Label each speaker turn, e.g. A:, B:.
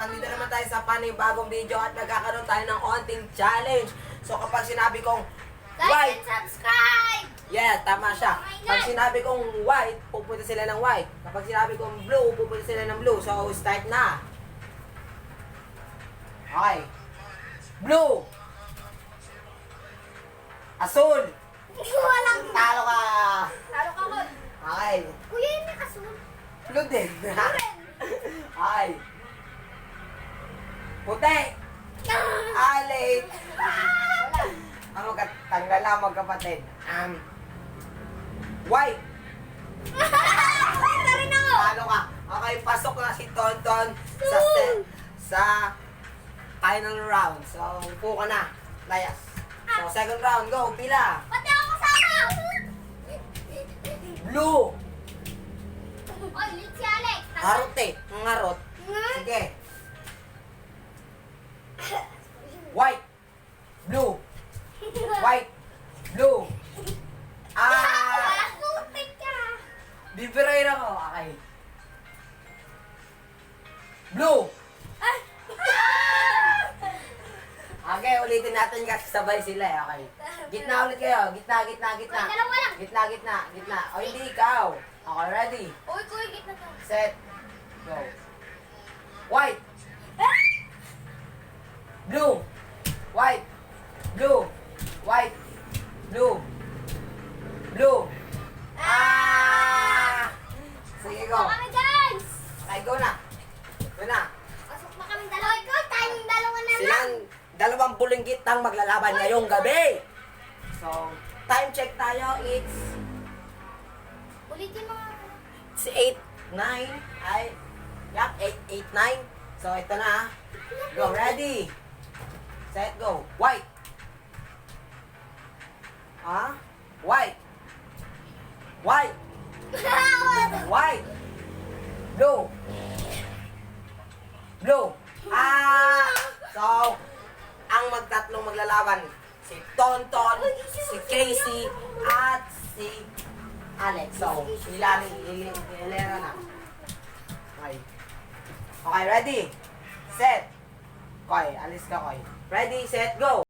A: nandito naman tayo sa panibagong video at nagkakaroon tayo ng konting challenge. So kapag sinabi kong
B: Like
A: white,
B: and subscribe!
A: yeah, tama siya. Pag sinabi kong white, pupunta sila ng white. Kapag sinabi kong blue, pupunta sila ng blue. So start na. Okay. Blue. Asul.
B: Walang
A: Talo ka.
B: talo ka ko.
A: Okay.
B: Kuya, yun yung kasunod.
A: Blue din. Okay. Puti. Alay. Ang magkatanggal lang magkapatid. White.
B: Ito rin ako.
A: Talo ka. Okay, pasok na si Tonton sa final round. So, upo ka na. Layas. So, second round. Go. Pila.
B: Pati ako kasama.
A: Blue.
B: Oy, lit si Alex.
A: Harot eh. Ngarot. Sige. White. Blue. White. Blue.
B: Walang toothpick ka.
A: Bibirain ako. Okay. Blue. Okay, ulitin natin kasi sabay sila eh. Okay. Gitna ulit kayo. Gitna.
B: Uy, dalawa lang.
A: Gitna. O hindi ikaw. Okay, ready?
B: Uy, kuya, gitna to.
A: Set. Go. White. Blue. White. Blue. White. Blue. Blue. Sige, go.
B: Pasok na kami, guys.
A: Okay, go na. Go na.
B: Pasok na kami dalawa. Ikaw, tayong dalawa na lang.
A: Silang dalawang bulinggit ang maglalaban ngayong gabi. So, time check tayo. It's
B: Ulitin mo.
A: 8, 9. Ay, yup, 8, 9. So, ito na. Go, ready. Set, go. White. White. White. White. Blue. Blue. So, ang magtatlong maglalaban, si Tonton, si Casey, at si Alex. So, hilera na. Okay. Okay, ready? Set. Okay, alis ka, Koy. Ready, set, go!